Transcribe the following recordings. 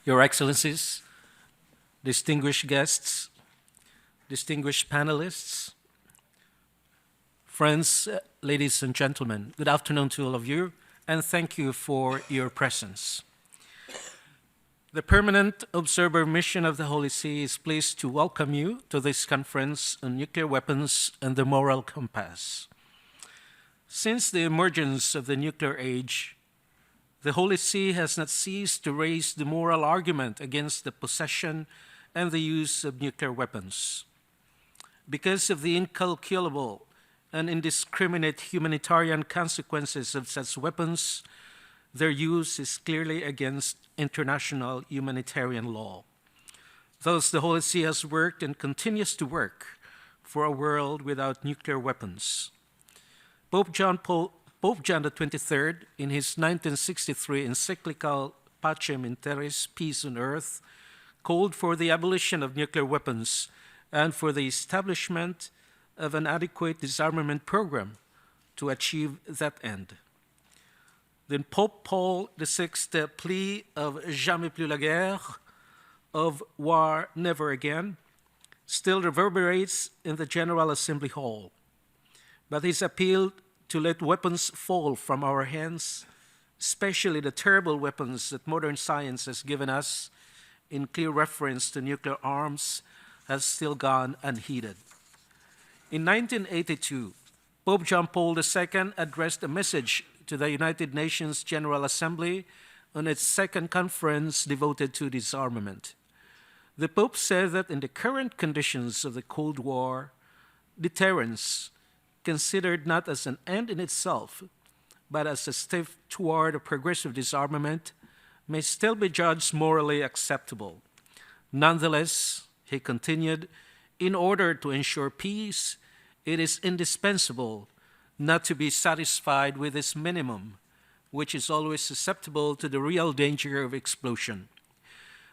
Your Excellencies, distinguished guests, distinguished panelists, friends, ladies and gentlemen, good afternoon to all of you, and thank you for your presence. The Permanent Observer Mission of the Holy See is pleased to welcome you to this conference on nuclear weapons and the moral compass. Since the emergence of the nuclear age, the Holy See has not ceased to raise the moral argument against the possession and the use of nuclear weapons. Because of the incalculable and indiscriminate humanitarian consequences of such weapons, their use is clearly against international humanitarian law. Thus, the Holy See has worked and continues to work for a world without nuclear weapons. Pope John XXIII, in his 1963 encyclical Pacem in Terris, Peace on Earth, called for the abolition of nuclear weapons and for the establishment of an adequate disarmament program to achieve that end. Then Pope Paul VI's plea of jamais plus la guerre, of war never again, still reverberates in the General Assembly Hall. But his appeal to let weapons fall from our hands, especially the terrible weapons that modern science has given us, in clear reference to nuclear arms, has still gone unheeded. In 1982, Pope John Paul II addressed a message to the United Nations General Assembly on its second conference devoted to disarmament. The Pope said that in the current conditions of the Cold War, deterrence, considered not as an end in itself, but as a step toward a progressive disarmament, may still be judged morally acceptable. Nonetheless, he continued, in order to ensure peace, it is indispensable not to be satisfied with this minimum, which is always susceptible to the real danger of explosion.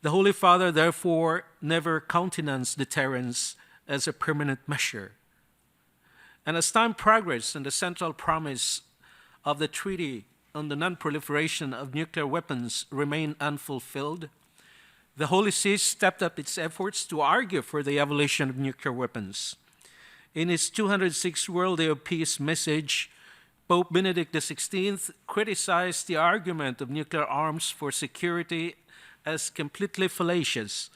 The Holy Father, therefore, never countenanced deterrence as a permanent measure. And as time progressed and the central promise of the Treaty on the Non-Proliferation of Nuclear Weapons remained unfulfilled, the Holy See stepped up its efforts to argue for the abolition of nuclear weapons. In his 206th World Day of Peace message, Pope Benedict XVI criticized the argument of nuclear arms for security as completely fallacious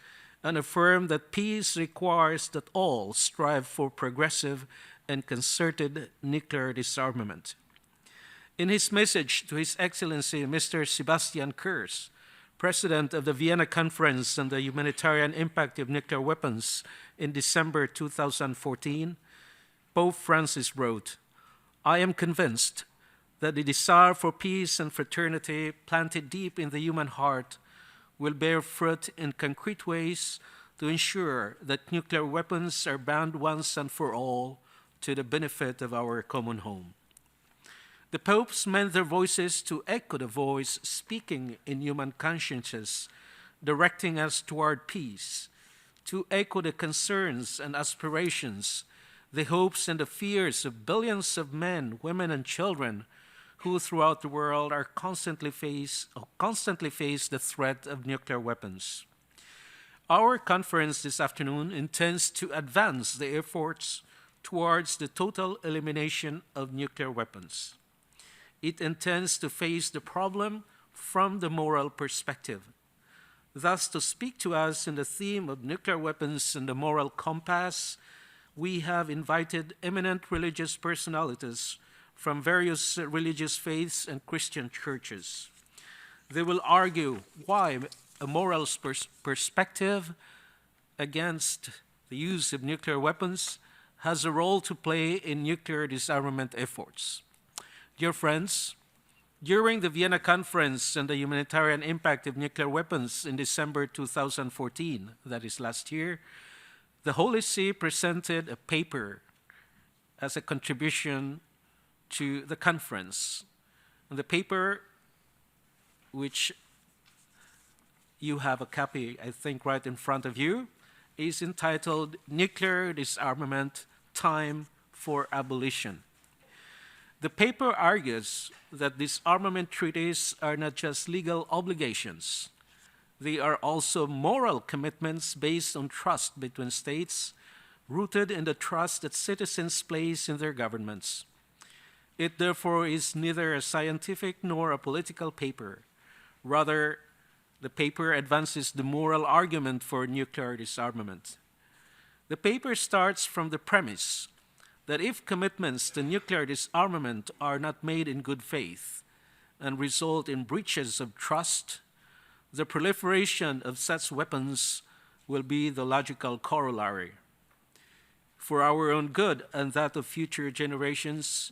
and affirmed that peace requires that all strive for progressive and concerted nuclear disarmament. In his message to His Excellency Mr. Sebastian Kurz, President of the Vienna Conference on the Humanitarian Impact of Nuclear Weapons in December 2014, Pope Francis wrote, "I am convinced that the desire for peace and fraternity planted deep in the human heart will bear fruit in concrete ways to ensure that nuclear weapons are banned once and for all to the benefit of our common home." The popes meant their voices to echo the voice speaking in human consciences, directing us toward peace, to echo the concerns and aspirations, the hopes and the fears of billions of men, women, and children who throughout the world are constantly face the threat of nuclear weapons. Our conference this afternoon intends to advance the efforts towards the total elimination of nuclear weapons. It intends to face the problem from the moral perspective. Thus, to speak to us in the theme of nuclear weapons and the moral compass, we have invited eminent religious personalities from various religious faiths and Christian churches. They will argue why a moral perspective against the use of nuclear weapons has a role to play in nuclear disarmament efforts. Dear friends, during the Vienna Conference on the Humanitarian Impact of Nuclear Weapons in December 2014, that is last year, the Holy See presented a paper as a contribution to the conference. And the paper, which you have a copy, I think, right in front of you, is entitled Nuclear Disarmament, Time for Abolition. The paper argues that disarmament treaties are not just legal obligations, they are also moral commitments based on trust between states, rooted in the trust that citizens place in their governments. It therefore is neither a scientific nor a political paper. Rather, the paper advances the moral argument for nuclear disarmament. The paper starts from the premise that if commitments to nuclear disarmament are not made in good faith and result in breaches of trust, the proliferation of such weapons will be the logical corollary. For our own good and that of future generations,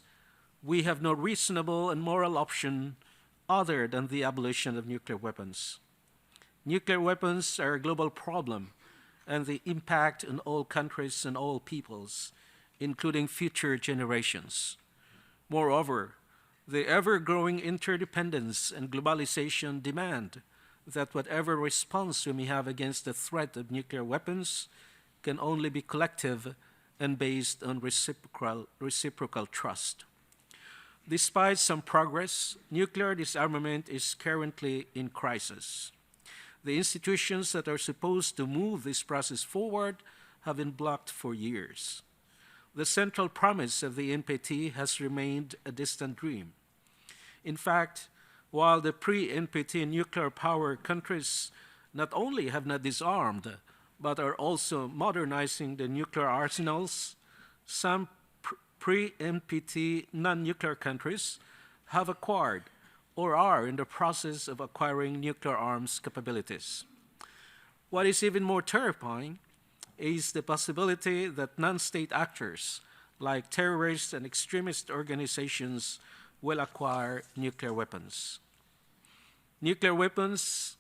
we have no reasonable and moral option other than the abolition of nuclear weapons. Nuclear weapons are a global problem, and they impact on all countries and all peoples, including future generations. Moreover, the ever-growing interdependence and globalization demand that whatever response we may have against the threat of nuclear weapons can only be collective and based on reciprocal trust. Despite some progress, nuclear disarmament is currently in crisis. The institutions that are supposed to move this process forward have been blocked for years. The central promise of the NPT has remained a distant dream. In fact, while the pre-NPT nuclear power countries not only have not disarmed, but are also modernizing the nuclear arsenals, some pre-NPT non-nuclear countries have acquired or are in the process of acquiring nuclear arms capabilities. What is even more terrifying is the possibility that non-state actors like terrorist and extremist organizations will acquire nuclear weapons. Nuclear weapons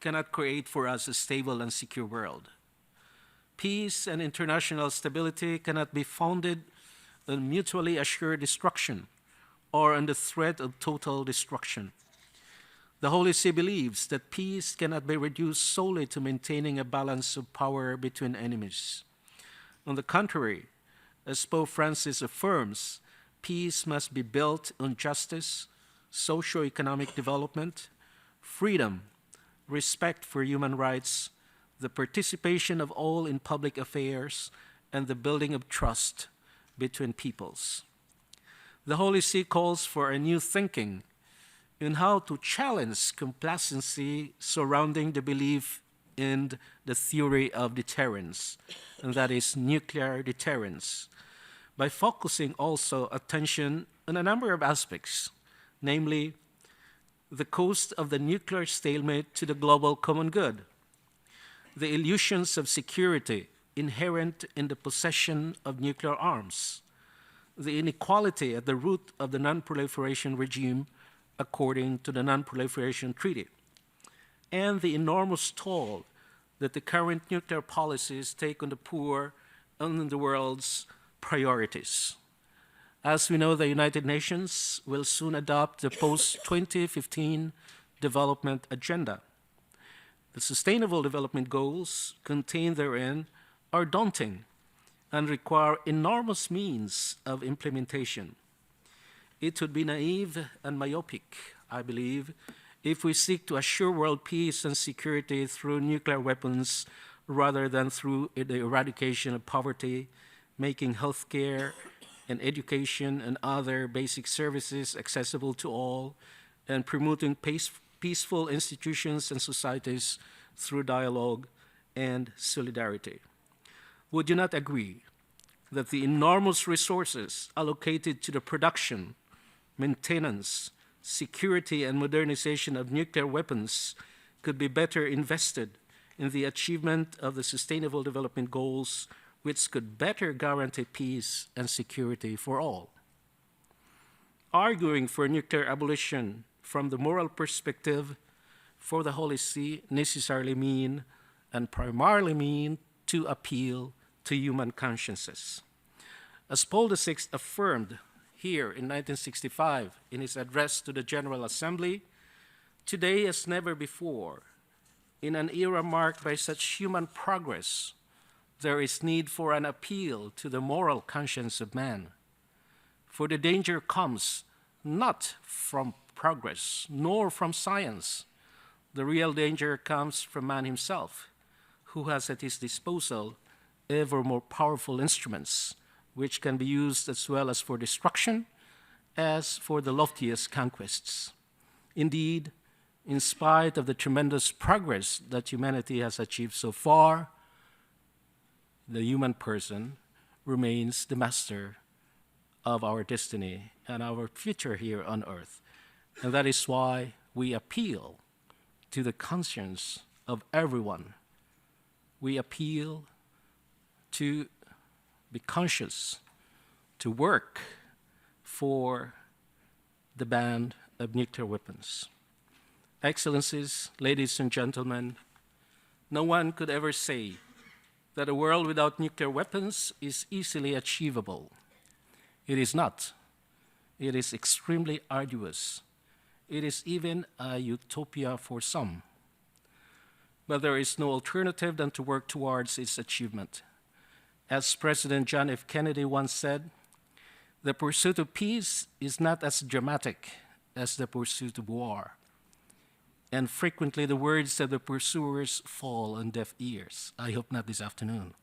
cannot create for us a stable and secure world. Peace and international stability cannot be founded on mutually assured destruction or on the threat of total destruction. The Holy See believes that peace cannot be reduced solely to maintaining a balance of power between enemies. On the contrary, as Pope Francis affirms, peace must be built on justice, socio-economic development, freedom, respect for human rights, the participation of all in public affairs, and the building of trust between peoples. The Holy See calls for a new thinking in how to challenge complacency surrounding the belief in the theory of deterrence, and that is nuclear deterrence, by focusing also attention on a number of aspects, namely the cost of the nuclear stalemate to the global common good, the illusions of security inherent in the possession of nuclear arms, the inequality at the root of the non-proliferation regime according to the Non-Proliferation Treaty, and the enormous toll that the current nuclear policies take on the poor and on the world's priorities. As we know, the United Nations will soon adopt the post-2015 development agenda. The Sustainable Development Goals contained therein are daunting and require enormous means of implementation. It would be naive and myopic, I believe, if we seek to assure world peace and security through nuclear weapons rather than through the eradication of poverty, making healthcare and education and other basic services accessible to all, and promoting peaceful institutions and societies through dialogue and solidarity. Would you not agree that the enormous resources allocated to the production, maintenance, security, and modernization of nuclear weapons could be better invested in the achievement of the Sustainable Development Goals, which could better guarantee peace and security for all? Arguing for nuclear abolition from the moral perspective for the Holy See necessarily mean, and primarily mean, to appeal to human consciences. As Paul VI affirmed here in 1965 in his address to the General Assembly, today as never before, in an era marked by such human progress, there is need for an appeal to the moral conscience of man. For the danger comes not from progress, nor from science. The real danger comes from man himself, who has at his disposal ever more powerful instruments, which can be used as well as for destruction as for the loftiest conquests. Indeed, in spite of the tremendous progress that humanity has achieved so far, the human person remains the master of our destiny and our future here on earth. And that is why we appeal to the conscience of everyone. We appeal to be conscious, to work for the ban of nuclear weapons. Excellencies, ladies and gentlemen, no one could ever say that a world without nuclear weapons is easily achievable. It is not. It is extremely arduous. It is even a utopia for some. But there is no alternative than to work towards its achievement. As President John F. Kennedy once said, the pursuit of peace is not as dramatic as the pursuit of war. And frequently the words of the pursuers fall on deaf ears. I hope not this afternoon.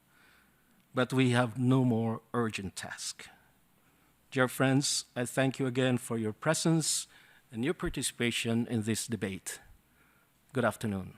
But we have no more urgent task. Dear friends, I thank you again for your presence and your participation in this debate. Good afternoon.